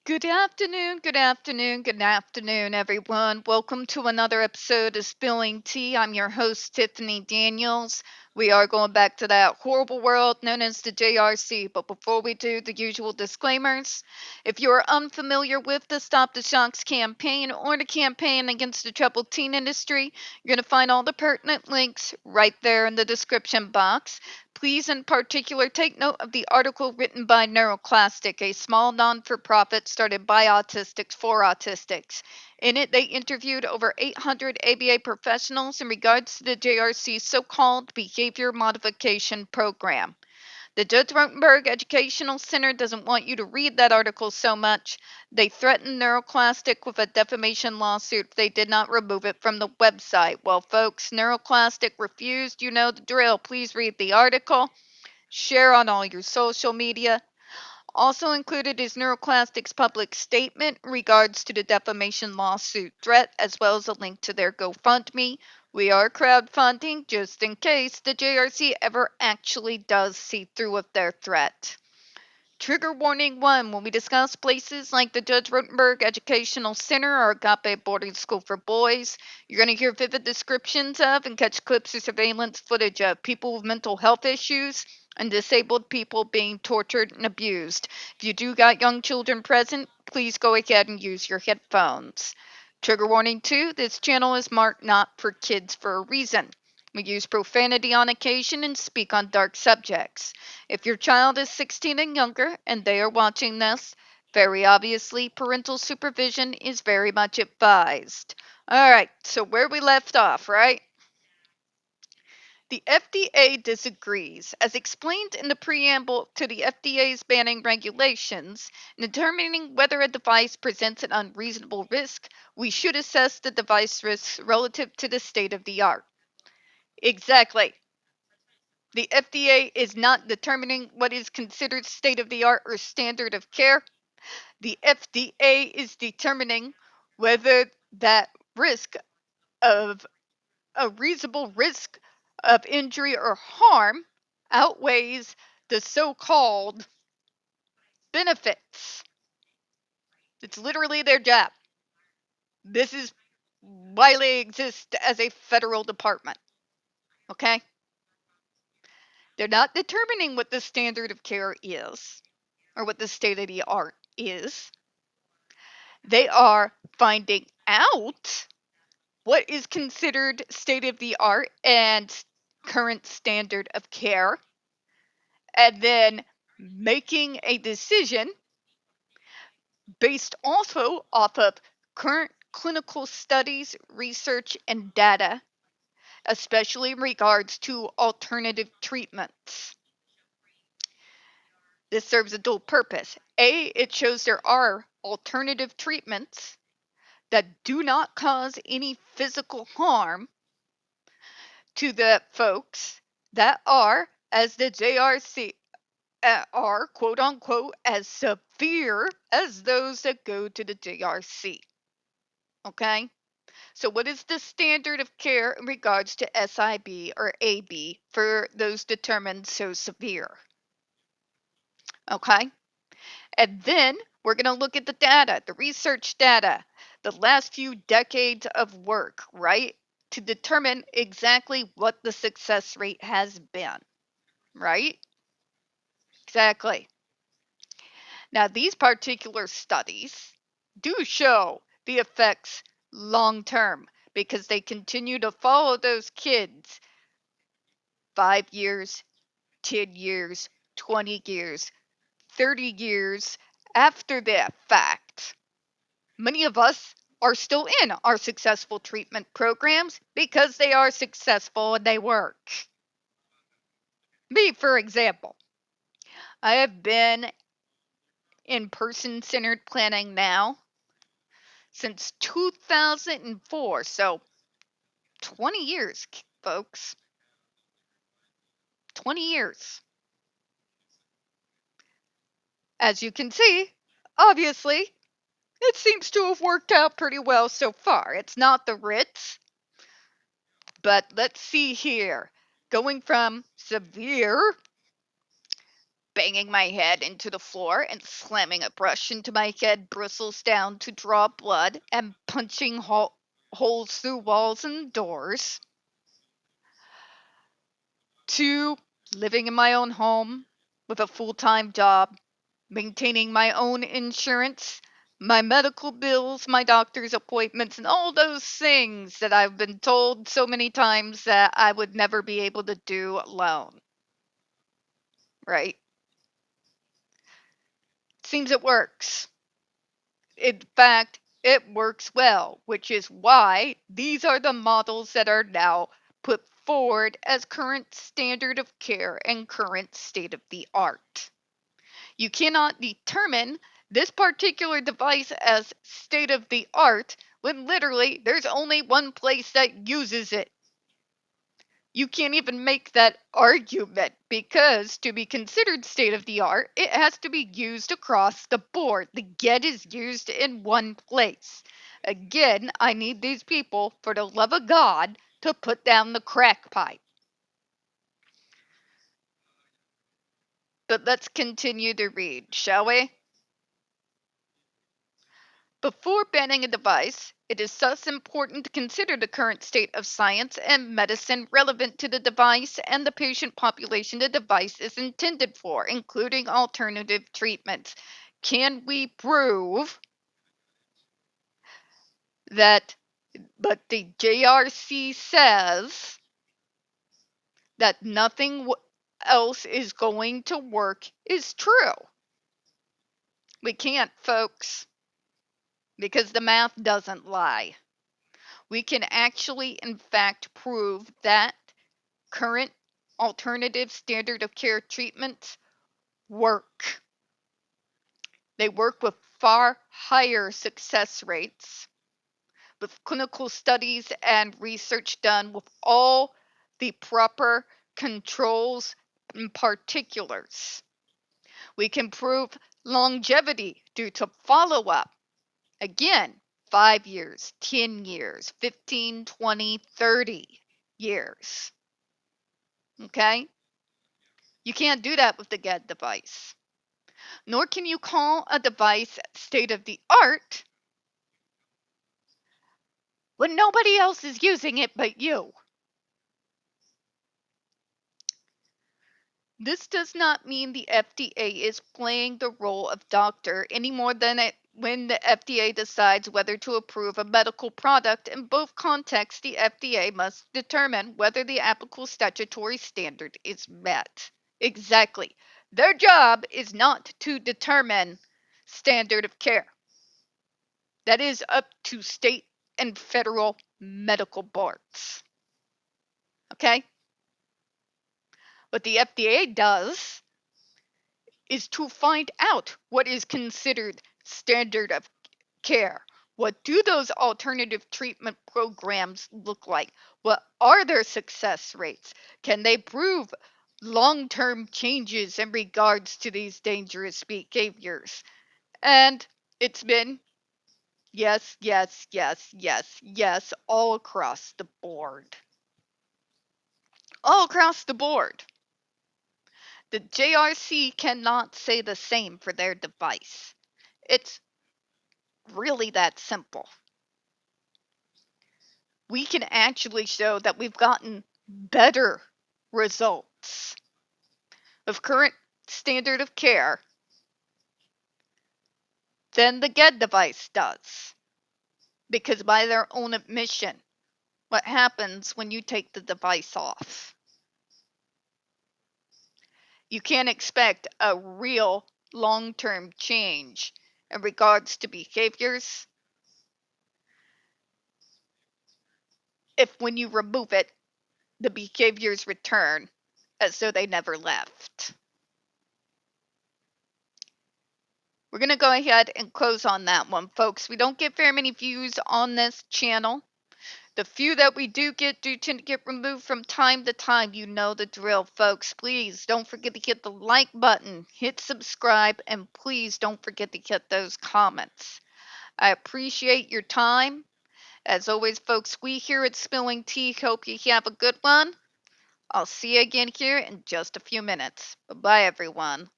Good afternoon, good afternoon, good afternoon, everyone. Welcome to another episode of Spilling Tea. I'm your host, Tiffany Daniels. We are going back to that horrible world known as the JRC. But before we do, the usual disclaimers. If you are unfamiliar with the Stop the Shocks campaign or the campaign against the troubled teen industry, you're going to find all the pertinent links right there in the description box. Please, in particular, take note of the article written by NeuroClastic, a small non-for-profit started by autistics for autistics. In it, they interviewed over 800 ABA professionals in regards to the JRC's so-called behavior modification program. The Judge Rotenberg Educational Center doesn't want you to read that article so much. They threatened NeuroClastic with a defamation lawsuit if they did not remove it from the website. Well, folks, NeuroClastic refused. You know the drill. Please read the article. Share on all your social media. Also included is NeuroClastic's public statement in regards to the defamation lawsuit threat, as well as a link to their GoFundMe. We are crowdfunding just in case the JRC ever actually does see through with their threat. Trigger warning 1. When we discuss places like the Judge Rotenberg Educational Center or Agape Boarding School for Boys, you're going to hear vivid descriptions of and catch clips or surveillance footage of people with mental health issues and disabled people being tortured and abused. If you do got young children present, please go ahead and use your headphones. Trigger warning 2. This channel is marked not for kids for a reason. We use profanity on occasion and speak on dark subjects. If your child is 16 and younger and they are watching this, very obviously parental supervision is very much advised. Alright, so where we left off, right? The FDA disagrees. As explained in the preamble to the FDA's banning regulations, in determining whether a device presents an unreasonable risk, we should assess the device risks relative to the state of the art. Exactly. The FDA is not determining what is considered state of the art or standard of care. The FDA is determining whether that risk of a reasonable risk of injury or harm outweighs the so-called benefits. It's literally their job. This is why they exist as a federal department. Okay? They're not determining what the standard of care is or what the state of the art is. They are finding out what is considered state of the art and current standard of care, and then making a decision based also off of current clinical studies, research, and data, especially in regards to alternative treatments. This serves a dual purpose. A, it shows there are alternative treatments that do not cause any physical harm to the folks that are, as the JRC, are quote unquote as severe as those that go to the JRC. Okay? So, what is the standard of care in regards to SIB or AB for those determined so severe? Okay? And then we're going to look at the data, the research data, the last few decades of work, right? To determine exactly what the success rate has been, right? Exactly. Now, these particular studies do show the effects long term because they continue to follow those kids 5 years, 10 years, 20 years, 30 years after that fact. Many of us are still in our successful treatment programs because they are successful and they work. Me, for example, I have been in person centered planning now since 2004, so 20 years, folks. 20 years. As you can see, obviously, it seems to have worked out pretty well so far. It's not the Ritz, but let's see here. Going from severe banging my head into the floor and slamming a brush into my head bristles down to draw blood and punching holes through walls and doors, to living in my own home with a full-time job, maintaining my own insurance, my medical bills, my doctor's appointments, and all those things that I've been told so many times that I would never be able to do alone. Right? Seems it works. In fact, it works well, which is why these are the models that are now put forward as current standard of care and current state of the art. You cannot determine this particular device as state of the art when literally there's only one place that uses it. You can't even make that argument because to be considered state of the art, it has to be used across the board. The get is used in one place. Again, I need these people, for the love of God, to put down the crack pipe. But let's continue to read, shall we? Before banning a device, it is thus important to consider the current state of science and medicine relevant to the device and the patient population the device is intended for, including alternative treatments. Can we prove that, but the JRC says that nothing else is going to work is true? We can't, folks, because the math doesn't lie. We can actually, in fact, prove that current alternative standard of care treatments work. They work with far higher success rates, with clinical studies and research done with all the proper controls and particulars. We can prove longevity due to follow up. Again, 5 years, 10 years, 15, 20, 30 years. Okay? You can't do that with the GED device. Nor can you call a device state of the art when nobody else is using it but you. This does not mean the FDA is playing the role of doctor any more than when the FDA decides whether to approve a medical product. In both contexts, the FDA must determine whether the applicable statutory standard is met. Exactly. Their job is not to determine standard of care. That is up to state and federal medical boards. Okay? What the FDA does is to find out what is considered standard of care. What do those alternative treatment programs look like? What are their success rates? Can they prove long-term changes in regards to these dangerous behaviors? And it's been yes, yes, yes, yes, yes, all across the board. All across the board. The JRC cannot say the same for their device. It's really that simple. We can actually show that we've gotten better results of current standard of care than the GED device does. Because by their own admission, what happens when you take the device off? You can't expect a real long-term change in regards to behaviors if when you remove it, the behaviors return as though they never left. We're going to go ahead and close on that one, folks. We don't get very many views on this channel. The few that we do get do tend to get removed from time to time. You know the drill, folks. Please don't forget to hit the like button, hit subscribe, and please don't forget to hit those comments. I appreciate your time. As always, folks, we here at Spilling Tea hope you have a good one. I'll see you again here in just a few minutes. Bye-bye, everyone.